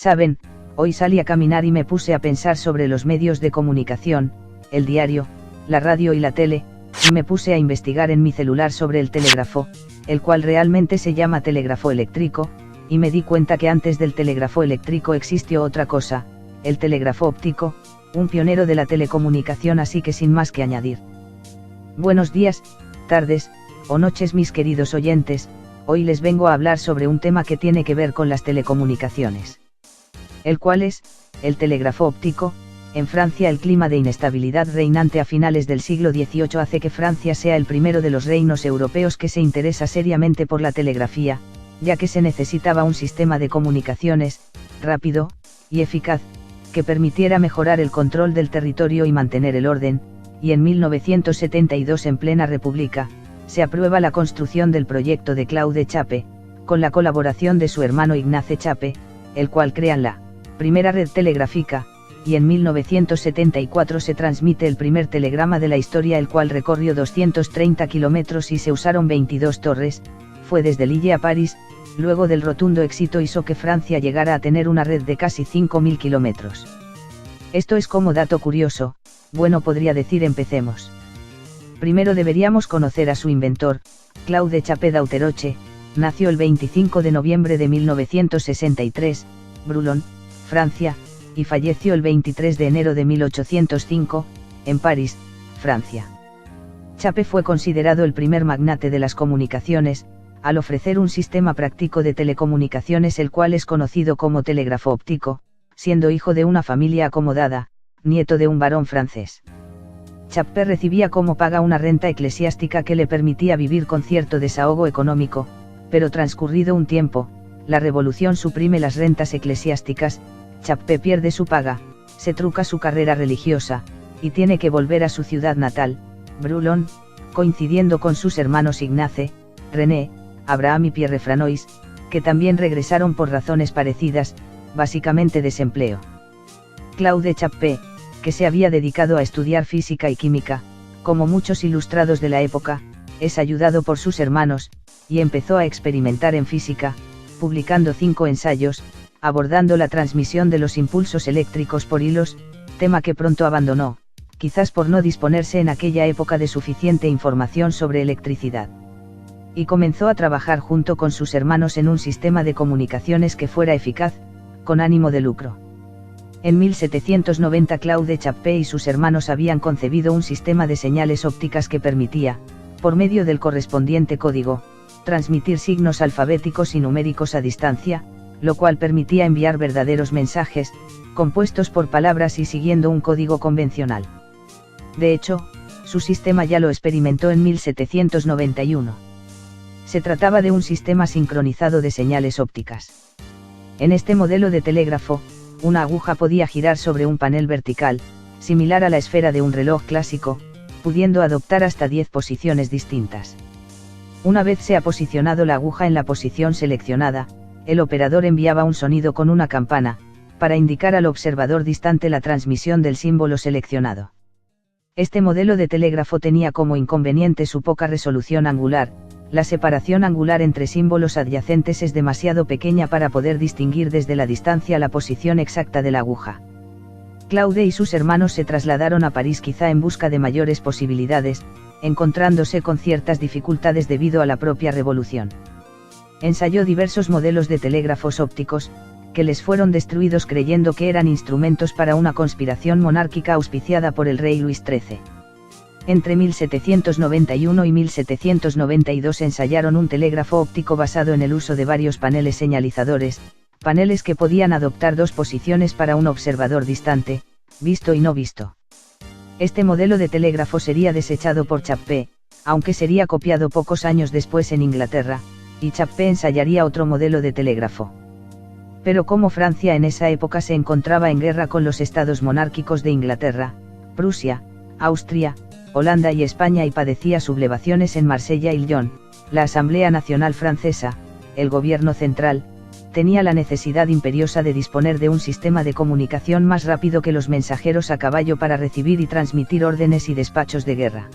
Saben, hoy salí a caminar y me puse a pensar sobre los medios de comunicación, el diario, la radio y la tele, y me puse a investigar en mi celular sobre el telégrafo, el cual realmente se llama telégrafo eléctrico, y me di cuenta que antes del telégrafo eléctrico existió otra cosa, el telégrafo óptico, un pionero de la telecomunicación, así que sin más que añadir. Buenos días, tardes, o noches mis queridos oyentes, hoy les vengo a hablar sobre un tema que tiene que ver con las telecomunicaciones. El cual es, el telégrafo óptico. En Francia el clima de inestabilidad reinante a finales del siglo XVIII hace que Francia sea el primero de los reinos europeos que se interesa seriamente por la telegrafía, ya que se necesitaba un sistema de comunicaciones, rápido, y eficaz, que permitiera mejorar el control del territorio y mantener el orden, y en 1972 en plena República, se aprueba la construcción del proyecto de Claude Chappe, con la colaboración de su hermano Ignace Chappe, el cual crean la primera red telegráfica, y en 1974 se transmite el primer telegrama de la historia, el cual recorrió 230 kilómetros y se usaron 22 torres, fue desde Lille a París, luego del rotundo éxito hizo que Francia llegara a tener una red de casi 5.000 kilómetros. Esto es como dato curioso, bueno, podría decir empecemos. Primero deberíamos conocer a su inventor, Claude Chappe d'Auteroche, nació el 25 de noviembre de 1963, Boulogne, Francia, y falleció el 23 de enero de 1805, en París, Francia. Chappe fue considerado el primer magnate de las comunicaciones, al ofrecer un sistema práctico de telecomunicaciones el cual es conocido como telégrafo óptico, siendo hijo de una familia acomodada, nieto de un barón francés. Chappe recibía como paga una renta eclesiástica que le permitía vivir con cierto desahogo económico, pero transcurrido un tiempo, la revolución suprime las rentas eclesiásticas, Chappe pierde su paga, se truca su carrera religiosa, y tiene que volver a su ciudad natal, Boulogne, coincidiendo con sus hermanos Ignace, René, Abraham y Pierre Franois, que también regresaron por razones parecidas, básicamente desempleo. Claude Chappe, que se había dedicado a estudiar física y química, como muchos ilustrados de la época, es ayudado por sus hermanos, y empezó a experimentar en física, publicando 5 ensayos, abordando la transmisión de los impulsos eléctricos por hilos, tema que pronto abandonó, quizás por no disponerse en aquella época de suficiente información sobre electricidad. Y comenzó a trabajar junto con sus hermanos en un sistema de comunicaciones que fuera eficaz, con ánimo de lucro. En 1790 Claude Chappe y sus hermanos habían concebido un sistema de señales ópticas que permitía, por medio del correspondiente código, transmitir signos alfabéticos y numéricos a distancia, lo cual permitía enviar verdaderos mensajes, compuestos por palabras y siguiendo un código convencional. De hecho, su sistema ya lo experimentó en 1791. Se trataba de un sistema sincronizado de señales ópticas. En este modelo de telégrafo, una aguja podía girar sobre un panel vertical, similar a la esfera de un reloj clásico, pudiendo adoptar hasta 10 posiciones distintas. Una vez se ha posicionado la aguja en la posición seleccionada, el operador enviaba un sonido con una campana, para indicar al observador distante la transmisión del símbolo seleccionado. Este modelo de telégrafo tenía como inconveniente su poca resolución angular. La separación angular entre símbolos adyacentes es demasiado pequeña para poder distinguir desde la distancia la posición exacta de la aguja. Claude y sus hermanos se trasladaron a París quizá en busca de mayores posibilidades, encontrándose con ciertas dificultades debido a la propia revolución. Ensayó diversos modelos de telégrafos ópticos, que les fueron destruidos creyendo que eran instrumentos para una conspiración monárquica auspiciada por el rey Luis XIII. Entre 1791 y 1792 ensayaron un telégrafo óptico basado en el uso de varios paneles señalizadores, paneles que podían adoptar 2 posiciones para un observador distante, visto y no visto. Este modelo de telégrafo sería desechado por Chappe, aunque sería copiado pocos años después en Inglaterra, y Chappe ensayaría otro modelo de telégrafo. Pero como Francia en esa época se encontraba en guerra con los estados monárquicos de Inglaterra, Prusia, Austria, Holanda y España y padecía sublevaciones en Marsella y Lyon, la Asamblea Nacional Francesa, el gobierno central, tenía la necesidad imperiosa de disponer de un sistema de comunicación más rápido que los mensajeros a caballo para recibir y transmitir órdenes y despachos de guerra.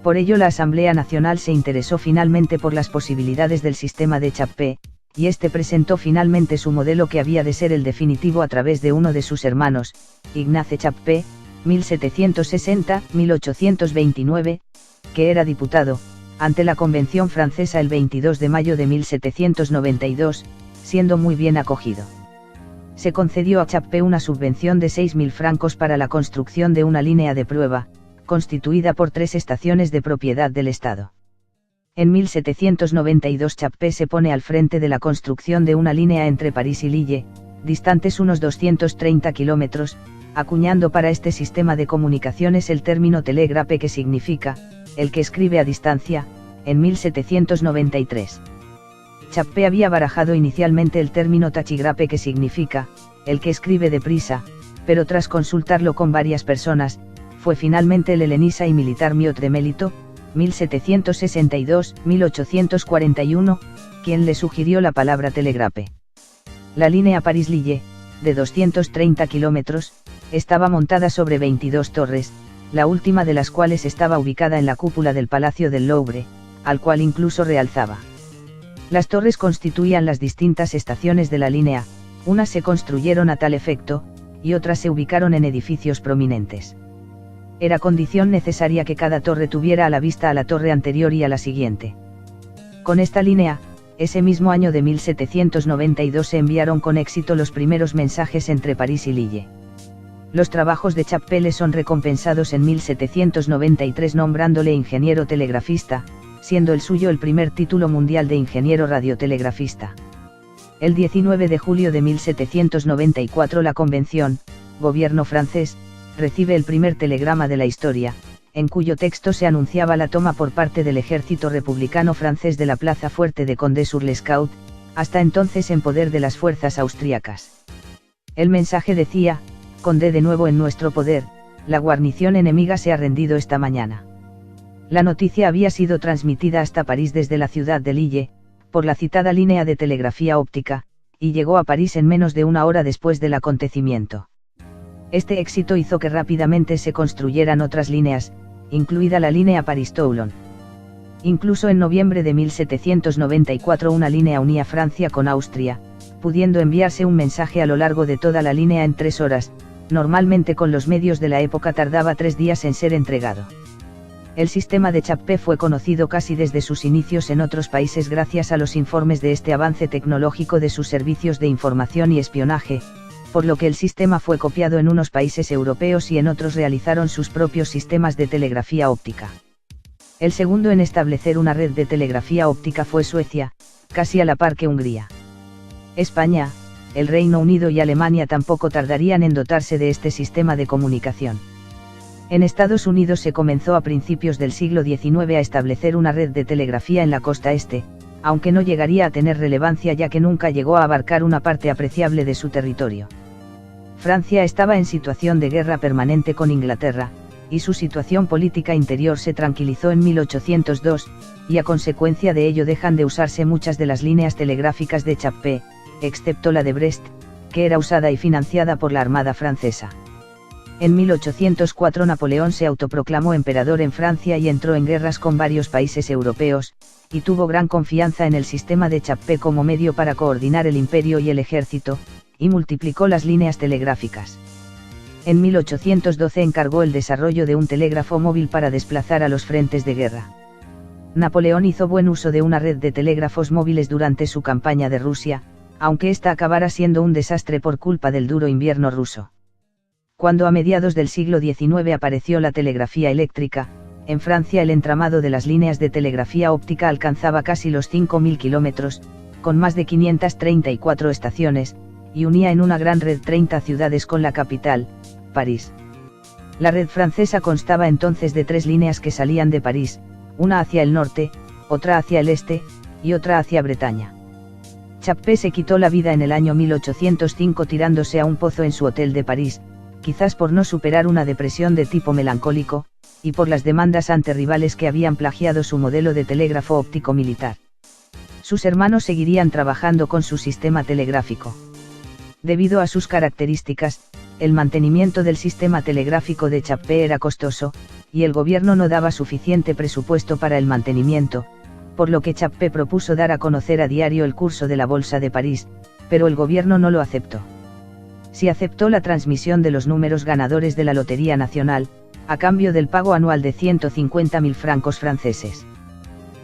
Por ello la Asamblea Nacional se interesó finalmente por las posibilidades del sistema de Chappe, y este presentó finalmente su modelo que había de ser el definitivo a través de uno de sus hermanos, Ignace Chappé, 1760-1829, que era diputado, ante la Convención francesa el 22 de mayo de 1792, siendo muy bien acogido. Se concedió a Chappé una subvención de 6.000 francos para la construcción de una línea de prueba, constituida por 3 estaciones de propiedad del Estado. En 1792 Chappé se pone al frente de la construcción de una línea entre París y Lille, distantes unos 230 kilómetros, acuñando para este sistema de comunicaciones el término télégrape, que significa el que escribe a distancia, en 1793. Chappé había barajado inicialmente el término tachygrape, que significa el que escribe deprisa, pero tras consultarlo con varias personas, fue finalmente el helenista y militar Miot de Melito, 1762-1841, quien le sugirió la palabra telegrape. La línea París-Lille, de 230 kilómetros, estaba montada sobre 22 torres, la última de las cuales estaba ubicada en la cúpula del Palacio del Louvre, al cual incluso realzaba. Las torres constituían las distintas estaciones de la línea, unas se construyeron a tal efecto, y otras se ubicaron en edificios prominentes. Era condición necesaria que cada torre tuviera a la vista a la torre anterior y a la siguiente. Con esta línea, ese mismo año de 1792 se enviaron con éxito los primeros mensajes entre París y Lille. Los trabajos de Chappé le son recompensados en 1793 nombrándole ingeniero telegrafista, siendo el suyo el primer título mundial de ingeniero radiotelegrafista. El 19 de julio de 1794 la Convención, gobierno francés, recibe el primer telegrama de la historia, en cuyo texto se anunciaba la toma por parte del ejército republicano francés de la plaza fuerte de Condé-sur-l'Escaut, hasta entonces en poder de las fuerzas austríacas. El mensaje decía: Condé de nuevo en nuestro poder, la guarnición enemiga se ha rendido esta mañana. La noticia había sido transmitida hasta París desde la ciudad de Lille, por la citada línea de telegrafía óptica, y llegó a París en menos de una hora después del acontecimiento. Este éxito hizo que rápidamente se construyeran otras líneas, incluida la línea París-Toulon. Incluso en noviembre de 1794 una línea unía Francia con Austria, pudiendo enviarse un mensaje a lo largo de toda la línea en 3 horas, normalmente con los medios de la época tardaba 3 días en ser entregado. El sistema de Chappé fue conocido casi desde sus inicios en otros países gracias a los informes de este avance tecnológico de sus servicios de información y espionaje, por lo que el sistema fue copiado en unos países europeos y en otros realizaron sus propios sistemas de telegrafía óptica. El segundo en establecer una red de telegrafía óptica fue Suecia, casi a la par que Hungría. España, el Reino Unido y Alemania tampoco tardarían en dotarse de este sistema de comunicación. En Estados Unidos se comenzó a principios del siglo XIX a establecer una red de telegrafía en la costa este, aunque no llegaría a tener relevancia ya que nunca llegó a abarcar una parte apreciable de su territorio. Francia estaba en situación de guerra permanente con Inglaterra, y su situación política interior se tranquilizó en 1802, y a consecuencia de ello dejan de usarse muchas de las líneas telegráficas de Chappé, excepto la de Brest, que era usada y financiada por la Armada francesa. En 1804 Napoleón se autoproclamó emperador en Francia y entró en guerras con varios países europeos, y tuvo gran confianza en el sistema de Chappé como medio para coordinar el imperio y el ejército, y multiplicó las líneas telegráficas. En 1812 encargó el desarrollo de un telégrafo móvil para desplazar a los frentes de guerra. Napoleón hizo buen uso de una red de telégrafos móviles durante su campaña de Rusia, aunque esta acabara siendo un desastre por culpa del duro invierno ruso. Cuando a mediados del siglo XIX apareció la telegrafía eléctrica, en Francia el entramado de las líneas de telegrafía óptica alcanzaba casi los 5.000 kilómetros, con más de 534 estaciones, y unía en una gran red 30 ciudades con la capital, París. La red francesa constaba entonces de 3 líneas que salían de París, una hacia el norte, otra hacia el este, y otra hacia Bretaña. Chappé se quitó la vida en el año 1805 tirándose a un pozo en su hotel de París, quizás por no superar una depresión de tipo melancólico, y por las demandas ante rivales que habían plagiado su modelo de telégrafo óptico militar. Sus hermanos seguirían trabajando con su sistema telegráfico. Debido a sus características, el mantenimiento del sistema telegráfico de Chappé era costoso, y el gobierno no daba suficiente presupuesto para el mantenimiento, por lo que Chappé propuso dar a conocer a diario el curso de la Bolsa de París, pero el gobierno no lo aceptó. Sí aceptó la transmisión de los números ganadores de la Lotería Nacional, a cambio del pago anual de 150.000 francos franceses.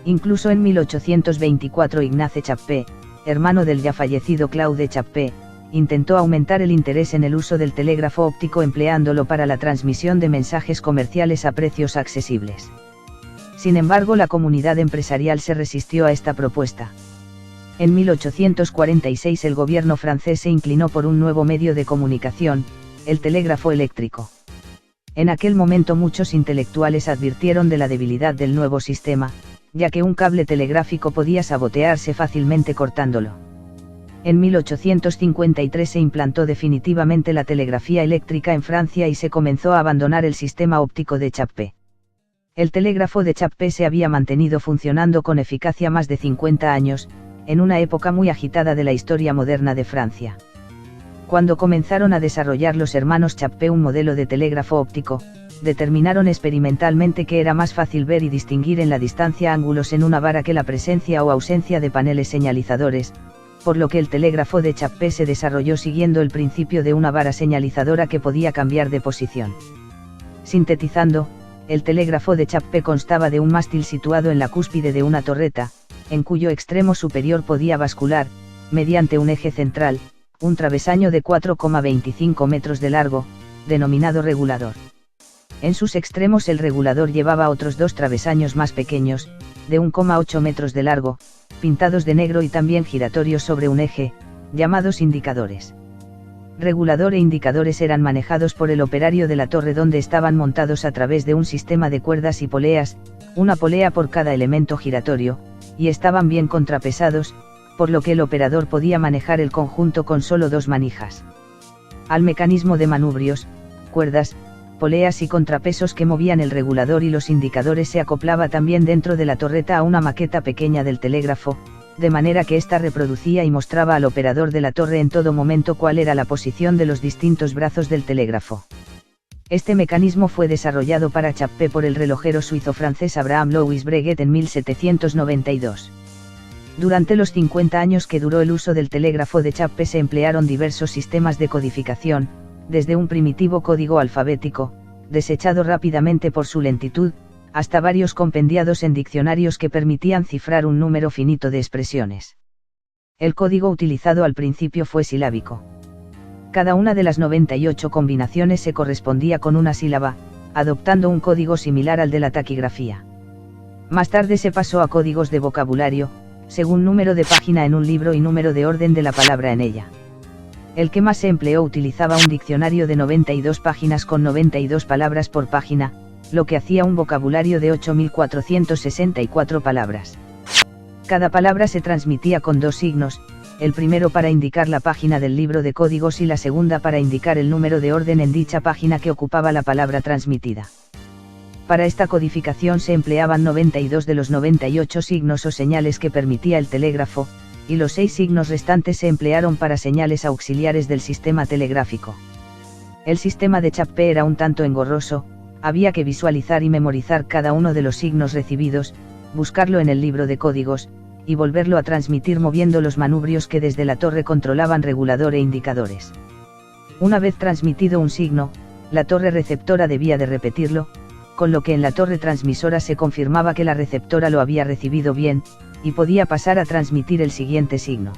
Incluso en 1824 Ignace Chappé, hermano del ya fallecido Claude Chappé, intentó aumentar el interés en el uso del telégrafo óptico empleándolo para la transmisión de mensajes comerciales a precios accesibles. Sin embargo, la comunidad empresarial se resistió a esta propuesta. En 1846 el gobierno francés se inclinó por un nuevo medio de comunicación, el telégrafo eléctrico. En aquel momento muchos intelectuales advirtieron de la debilidad del nuevo sistema, ya que un cable telegráfico podía sabotearse fácilmente cortándolo. En 1853 se implantó definitivamente la telegrafía eléctrica en Francia y se comenzó a abandonar el sistema óptico de Chappé. El telégrafo de Chappé se había mantenido funcionando con eficacia más de 50 años, en una época muy agitada de la historia moderna de Francia. Cuando comenzaron a desarrollar los hermanos Chappé un modelo de telégrafo óptico, determinaron experimentalmente que era más fácil ver y distinguir en la distancia ángulos en una vara que la presencia o ausencia de paneles señalizadores, por lo que el telégrafo de Chappé se desarrolló siguiendo el principio de una vara señalizadora que podía cambiar de posición. Sintetizando, el telégrafo de Chappé constaba de un mástil situado en la cúspide de una torreta, en cuyo extremo superior podía bascular, mediante un eje central, un travesaño de 4,25 metros de largo, denominado regulador. En sus extremos el regulador llevaba otros dos travesaños más pequeños, de 1,8 metros de largo, pintados de negro y también giratorios sobre un eje, llamados indicadores. Regulador e indicadores eran manejados por el operario de la torre donde estaban montados a través de un sistema de cuerdas y poleas, una polea por cada elemento giratorio, y estaban bien contrapesados, por lo que el operador podía manejar el conjunto con solo dos manijas. Al mecanismo de manubrios, cuerdas, poleas y contrapesos que movían el regulador y los indicadores se acoplaba también dentro de la torreta a una maqueta pequeña del telégrafo, de manera que ésta reproducía y mostraba al operador de la torre en todo momento cuál era la posición de los distintos brazos del telégrafo. Este mecanismo fue desarrollado para Chappé por el relojero suizo-francés Abraham Louis Breguet en 1792. Durante los 50 años que duró el uso del telégrafo de Chappé se emplearon diversos sistemas de codificación, desde un primitivo código alfabético, desechado rápidamente por su lentitud, hasta varios compendiados en diccionarios que permitían cifrar un número finito de expresiones. El código utilizado al principio fue silábico. Cada una de las 98 combinaciones se correspondía con una sílaba, adoptando un código similar al de la taquigrafía. Más tarde se pasó a códigos de vocabulario, según número de página en un libro y número de orden de la palabra en ella. El que más se empleó utilizaba un diccionario de 92 páginas con 92 palabras por página, lo que hacía un vocabulario de 8.464 palabras. Cada palabra se transmitía con dos signos, el primero para indicar la página del libro de códigos y la segunda para indicar el número de orden en dicha página que ocupaba la palabra transmitida. Para esta codificación se empleaban 92 de los 98 signos o señales que permitía el telégrafo, y los 6 signos restantes se emplearon para señales auxiliares del sistema telegráfico. El sistema de Chappé era un tanto engorroso, había que visualizar y memorizar cada uno de los signos recibidos, buscarlo en el libro de códigos, y volverlo a transmitir moviendo los manubrios que desde la torre controlaban regulador e indicadores. Una vez transmitido un signo, la torre receptora debía de repetirlo, con lo que en la torre transmisora se confirmaba que la receptora lo había recibido bien, y podía pasar a transmitir el siguiente signo.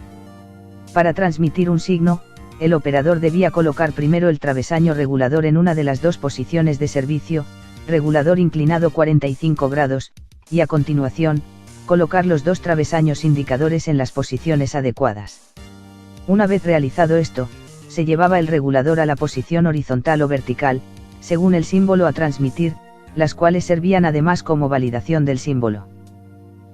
Para transmitir un signo, el operador debía colocar primero el travesaño regulador en una de las dos posiciones de servicio, regulador inclinado 45 grados, y a continuación, colocar los dos travesaños indicadores en las posiciones adecuadas. Una vez realizado esto, se llevaba el regulador a la posición horizontal o vertical, según el símbolo a transmitir, las cuales servían además como validación del símbolo.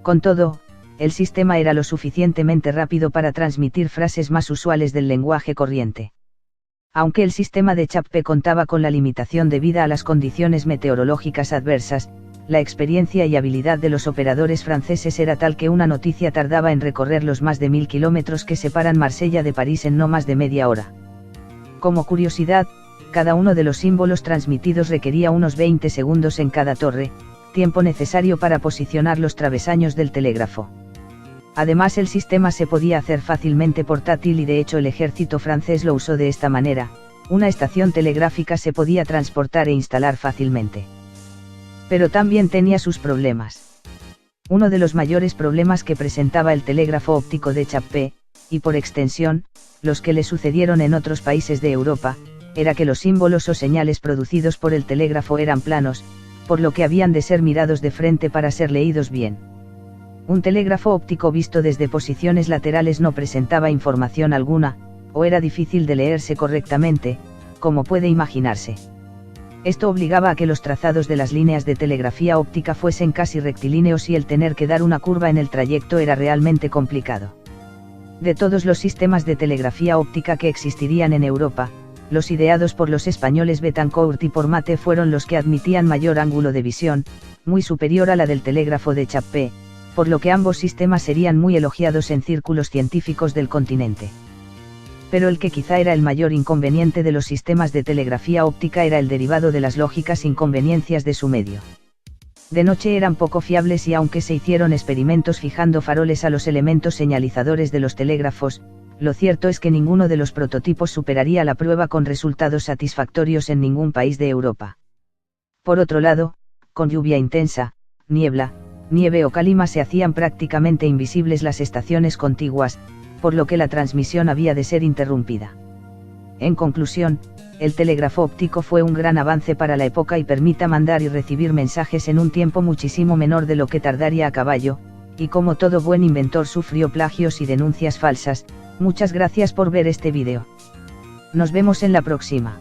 Con todo, el sistema era lo suficientemente rápido para transmitir frases más usuales del lenguaje corriente. Aunque el sistema de Chappé contaba con la limitación debida a las condiciones meteorológicas adversas, la experiencia y habilidad de los operadores franceses era tal que una noticia tardaba en recorrer los más de 1000 kilómetros que separan Marsella de París en no más de media hora. Como curiosidad, cada uno de los símbolos transmitidos requería unos 20 segundos en cada torre, tiempo necesario para posicionar los travesaños del telégrafo. Además, el sistema se podía hacer fácilmente portátil y de hecho el ejército francés lo usó de esta manera, una estación telegráfica se podía transportar e instalar fácilmente. Pero también tenía sus problemas. Uno de los mayores problemas que presentaba el telégrafo óptico de Chappé, y por extensión, los que le sucedieron en otros países de Europa, era que los símbolos o señales producidos por el telégrafo eran planos, por lo que habían de ser mirados de frente para ser leídos bien. Un telégrafo óptico visto desde posiciones laterales no presentaba información alguna, o era difícil de leerse correctamente, como puede imaginarse. Esto obligaba a que los trazados de las líneas de telegrafía óptica fuesen casi rectilíneos y el tener que dar una curva en el trayecto era realmente complicado. De todos los sistemas de telegrafía óptica que existirían en Europa, los ideados por los españoles Betancourt y Pormate fueron los que admitían mayor ángulo de visión, muy superior a la del telégrafo de Chappé, por lo que ambos sistemas serían muy elogiados en círculos científicos del continente. Pero el que quizá era el mayor inconveniente de los sistemas de telegrafía óptica era el derivado de las lógicas inconveniencias de su medio. De noche eran poco fiables y aunque se hicieron experimentos fijando faroles a los elementos señalizadores de los telégrafos, lo cierto es que ninguno de los prototipos superaría la prueba con resultados satisfactorios en ningún país de Europa. Por otro lado, con lluvia intensa, niebla, nieve o calima se hacían prácticamente invisibles las estaciones contiguas, por lo que la transmisión había de ser interrumpida. En conclusión, el telégrafo óptico fue un gran avance para la época y permite mandar y recibir mensajes en un tiempo muchísimo menor de lo que tardaría a caballo, y como todo buen inventor sufrió plagios y denuncias falsas. Muchas gracias por ver este vídeo. Nos vemos en la próxima.